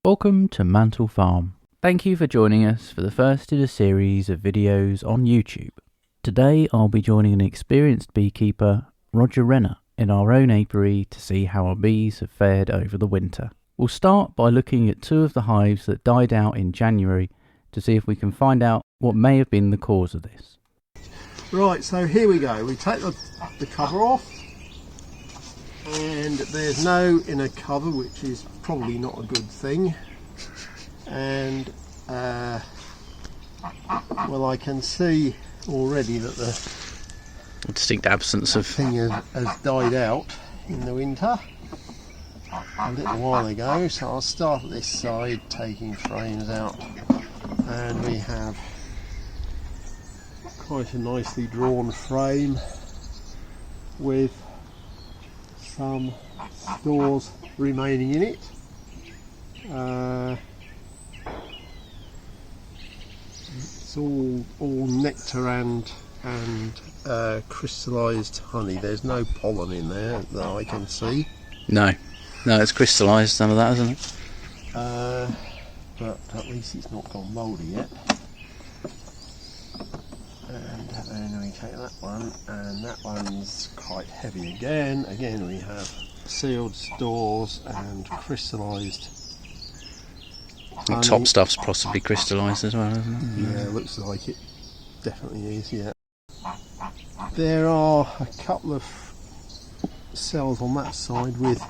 Welcome to Mantel Farm. Thank you for joining us for the first in a series of videos on YouTube. Today I'll be joining an experienced beekeeper, Roger Renner, in our own apiary to see how our bees have fared over the winter. We'll start by looking at two of the hives that died out in January to see if we can find out what may have been the cause of this. Right, so here we go. We take the cover off, and there's no inner cover, which is probably not a good thing. And well, I can see already that the Distinct absence of thing has died out in the winter a little while ago. So I'll start at this side, taking frames out, and we have quite a nicely drawn frame with some stores remaining in it. It's all nectar and crystallised honey. There's no pollen in there that I can see. No, it's crystallised, some of that, isn't it? But at least it's not gone mouldy yet. And then we take that one, and that one's quite heavy again. Again, we have sealed stores and crystallised honey. The top stuff's possibly crystallised as well, isn't it? Yeah, looks like it definitely is, yeah. There are a couple of cells on that side with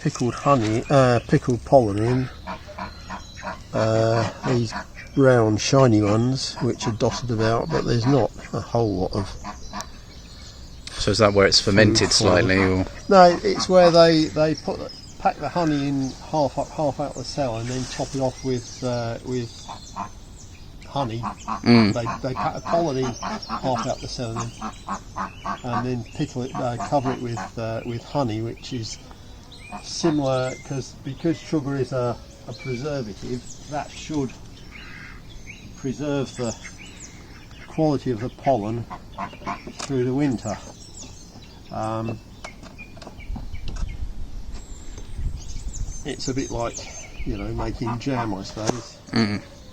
pickled honey, pickled pollen in. These round shiny ones which are dotted about, but there's not a whole lot of. So is that where it's fermented slightly, or? No, it's where they pack the honey in half out the cell and then top it off with honey. They pack the pollen in half out the cell and then pickle it, cover it with honey, which is similar because sugar is a preservative. That should preserve the quality of the pollen through the winter. It's a bit like, making jam, I suppose.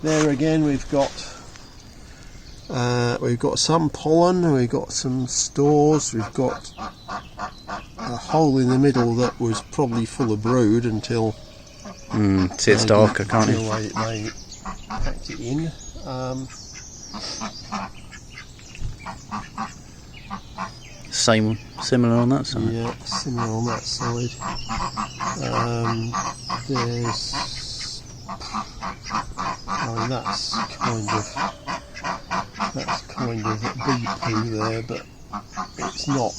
There again, we've got some pollen, we've got some stores, we've got a hole in the middle that was probably full of brood until. See, it's darker, can't you? They packed it in. Similar on that side. Yeah, similar on that side. That's kind of bee poo there, but it's not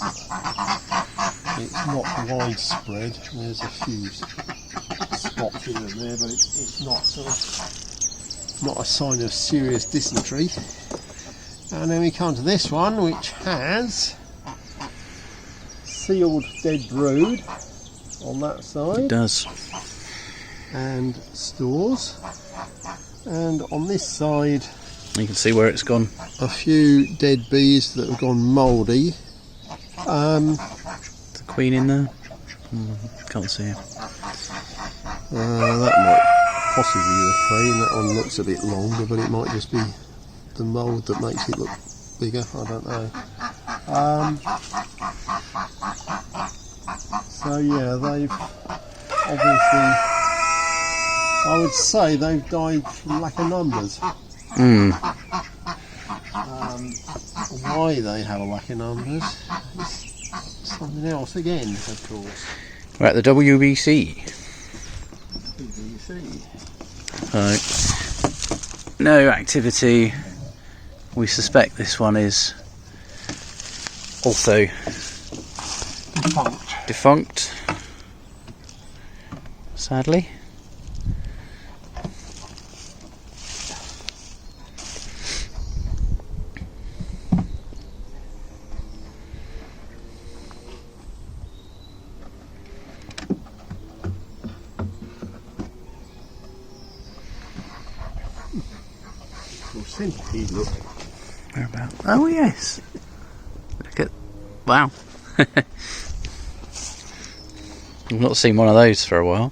widespread. There's a few spots here and there, but it's not a sign of serious dysentery. And then we come to this one, which has sealed dead brood on that side. It does. And stores. And on this side, you can see where it's gone. A few dead bees that have gone mouldy. The queen in there? Can't see her. That might possibly be the queen. That one looks a bit longer, but it might just be the mould that makes it look bigger. I don't know. So yeah, they've obviously, I would say they've died from lack of numbers. Why they have a lack of numbers is something else again, of course. We're at the WBC. No activity. We suspect this one is also defunct, sadly. Centipede, look. Whereabout? Oh yes. Look at, wow. I've not seen one of those for a while.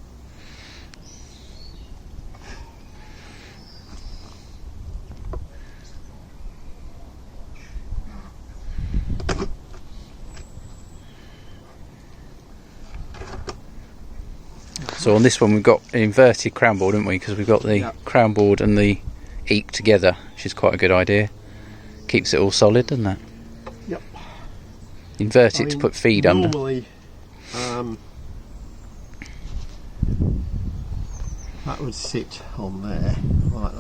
So on this one we've got an inverted crown board, haven't we? Because we've got the crown board and the eak together, which is quite a good idea. Keeps it all solid, doesn't it? Yep. Invert it to put feed under. Normally, that would sit on there like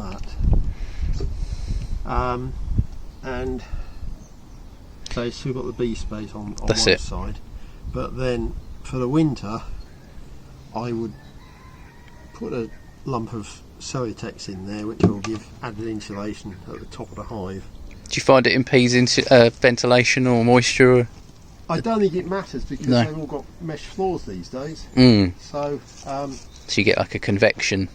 that, and so you've still got the bee space on one side. But then for the winter, I would put a lump of Cellutex in there, which will give added insulation at the top of the hive. Do you find it impedes ventilation or moisture? I don't think it matters because they've all got mesh floors these days. So you get like a convection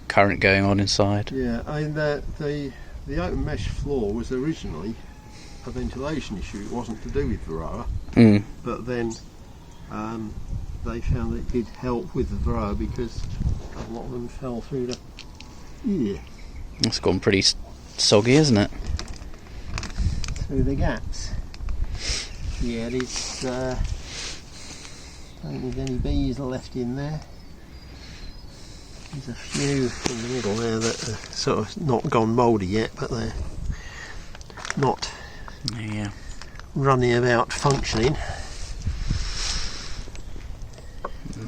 current going on inside. Yeah, I mean the open mesh floor was originally a ventilation issue. It wasn't to do with Varroa, but then they found it did help with the Varroa because a lot of them fell through the. Yeah. It's gone pretty soggy, isn't it? Through the gaps. Yeah, there's don't think any bees left in there. There's a few in the middle there that are sort of not gone mouldy yet, but they're not running about functioning.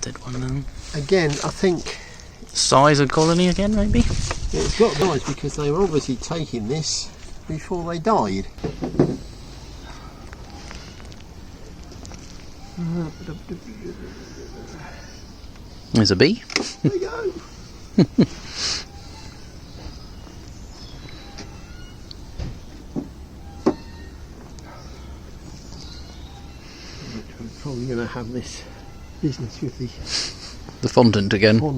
Dead one then. Again, I think size of colony again, maybe. It's got nice because they were obviously taking this before they died. There's a bee. There you go. We're probably going to have this business with the fondant again. Well,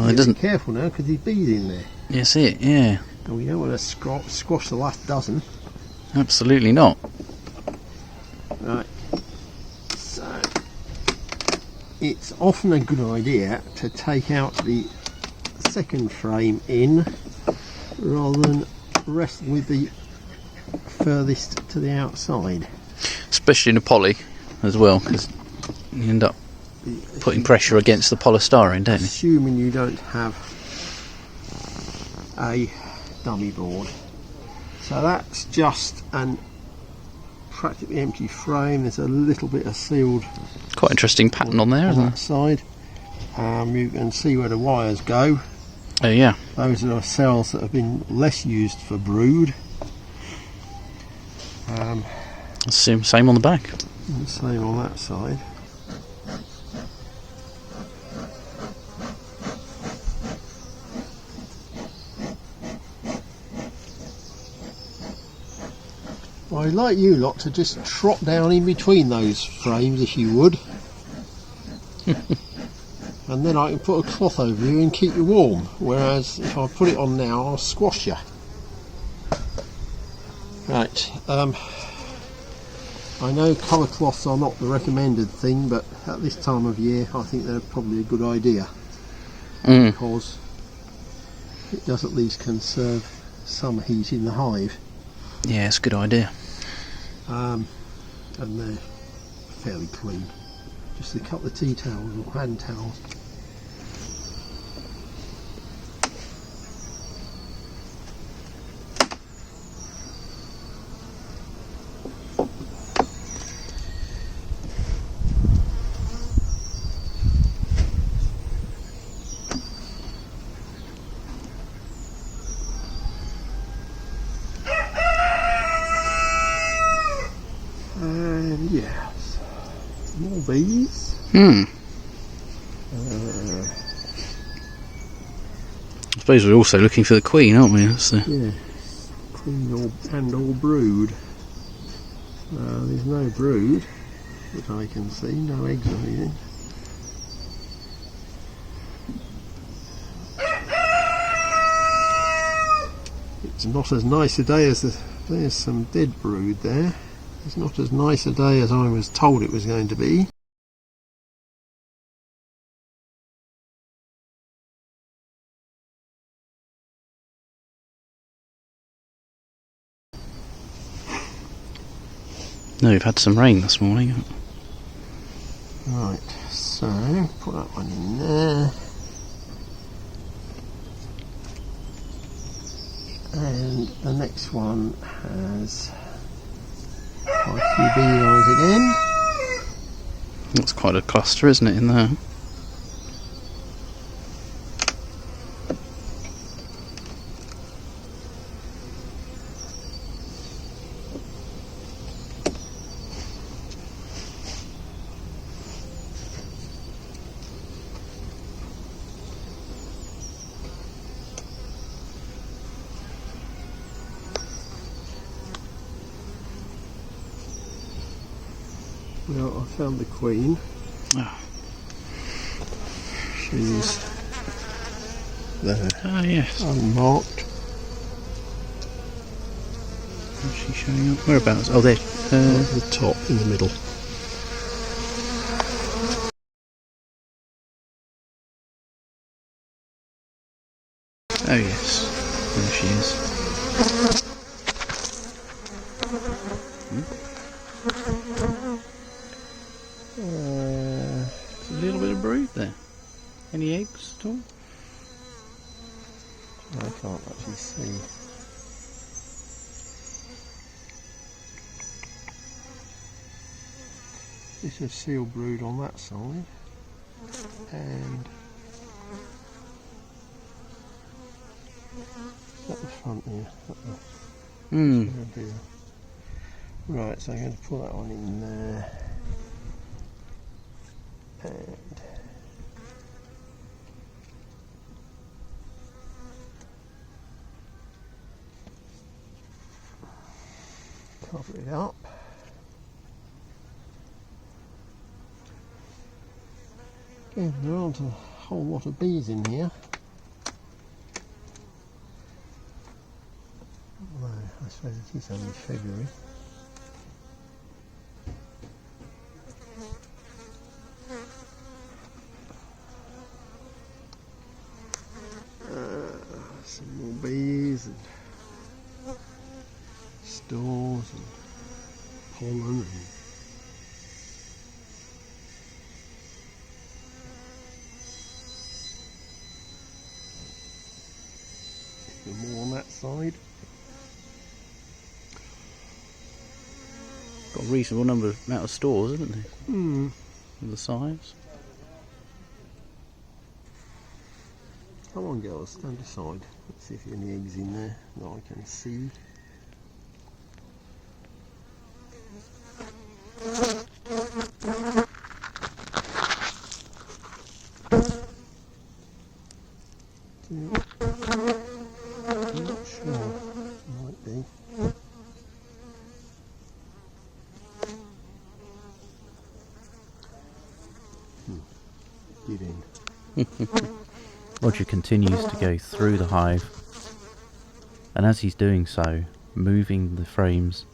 it doesn't. Be careful now because there's bees in there. Yes, yeah. And we don't want to squash the last dozen. Absolutely not. Right. So it's often a good idea to take out the second frame in rather than rest with the furthest to the outside. Especially in a poly as well, because you end up putting pressure against the polystyrene, don't you? Assuming you don't have a dummy board. So that's just an practically empty frame. There's a little bit of sealed. Quite interesting pattern on there, isn't that side. You can see where the wires go. Oh yeah. Those are cells that have been less used for brood. Same on the back. Same on that side. I'd like you lot to just trot down in between those frames if you would. And then I can put a cloth over you and keep you warm. Whereas if I put it on now, I'll squash you. Right. I know colour cloths are not the recommended thing, but at this time of year I think they're probably a good idea. Because it does at least conserve some heat in the hive. Yeah, it's a good idea. And they're fairly clean. Just a couple of tea towels or hand towels. And yes, more bees. I suppose we're also looking for the queen, aren't we? That's yeah, queen and all brood. There's no brood that I can see, no eggs or anything. It's not as nice a day as there's some dead brood there. It's not as nice a day as I was told it was going to be. No, we've had some rain this morning. Right, so put that one in there. And the next one has quite a few beehives again. That's quite a cluster, isn't it, in there? Well, I found the queen. Oh. She's there, Yes. unmarked. Where's she showing up? Whereabouts? Oh, there. Right at the top, in the middle. Oh, yes. There she is. There's a little bit of brood there. Any eggs at all? I can't actually see. This is seal brood on that side, and at the front here. Right, so I'm going to put that one in there, and cover it up. Again, there aren't a whole lot of bees in here. Well, I suppose it is only February. Some more bees and stores and pollen and more on that side. Got a reasonable amount of stores, haven't they? Hmm. With the size. Come on, girls, stand aside. Let's see if there are any eggs in there that I can see. I'm not sure. Might be. Get in. Roger continues to go through the hive, and as he's doing so, moving the frames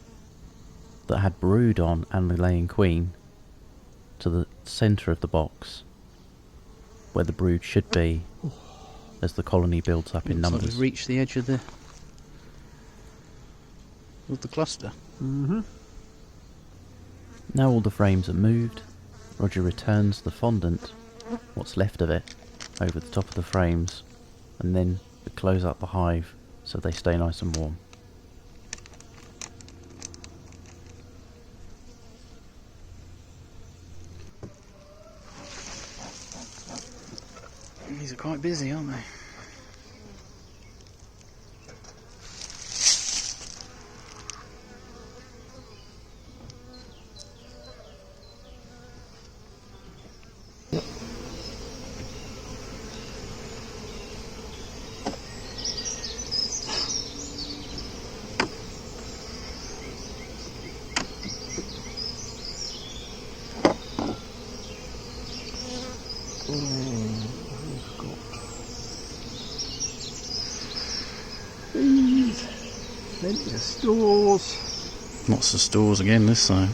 that had brood on and the laying queen to the centre of the box, where the brood should be, as the colony builds up in numbers. We've reached the edge of the cluster. Mm-hmm. Now all the frames are moved, Roger returns the fondant, what's left of it, over the top of the frames, and then we close up the hive so they stay nice and warm. These are quite busy, aren't they? Bees, plenty of stores. Lots of stores again this side.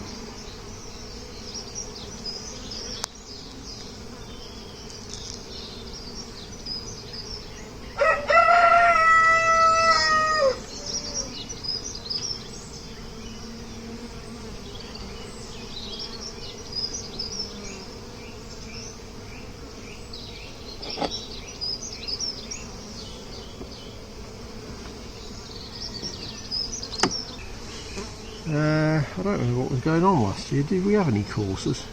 I don't know what was going on last year. Did we have any courses?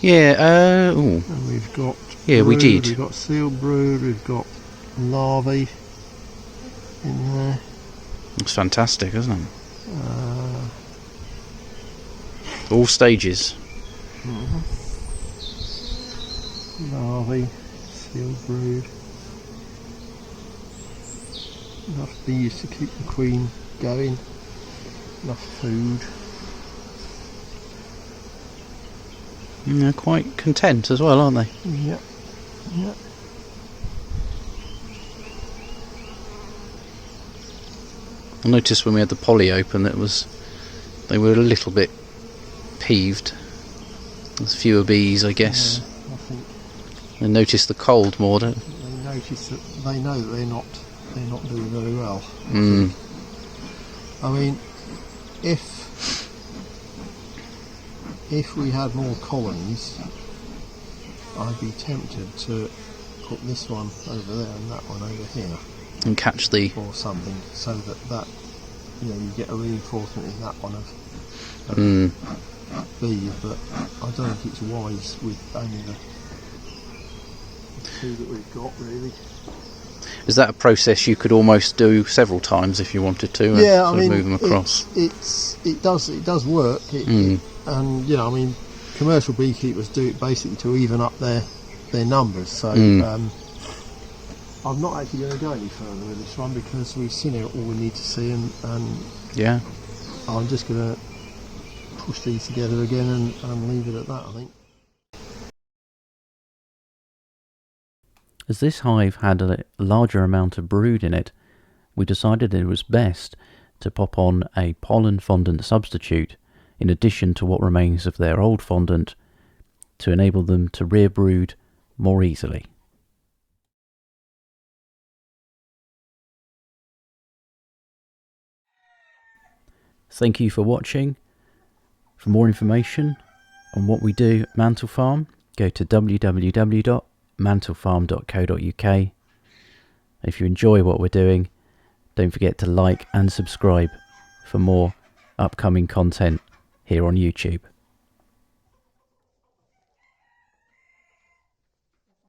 Yeah, And we've got yeah, brood, we did. We've got sealed brood, we've got larvae in there. It's fantastic, isn't it? All stages. Larvae, sealed brood. Enough bees to keep the queen going. Enough food. And they're quite content as well, aren't they? Yep. Yep. I noticed when we had the poly open that they were a little bit peeved. There's fewer bees, I guess. Yeah, I think They noticed the cold more, don't they notice that they know that they're not doing very well. Mm. I mean, if we had more colonies, I'd be tempted to put this one over there and that one over here, And catch the... or something, so that you get a reinforcement in that one of bees. But I don't think it's wise with only the two that we've got, really. Is that a process you could almost do several times if you wanted to? Yeah, and move them across. It does work. And I mean, commercial beekeepers do it basically to even up their numbers. So I'm not actually going to go any further with this one because we've seen all we need to see, and Yeah. I'm just going to push these together again and leave it at that, I think. As this hive had a larger amount of brood in it, we decided it was best to pop on a pollen fondant substitute in addition to what remains of their old fondant to enable them to rear brood more easily. Thank you for watching. For more information on what we do at Mantel Farm, go to www.mantelfarm.co.uk. If you enjoy what we're doing, don't forget to like and subscribe for more upcoming content here on YouTube.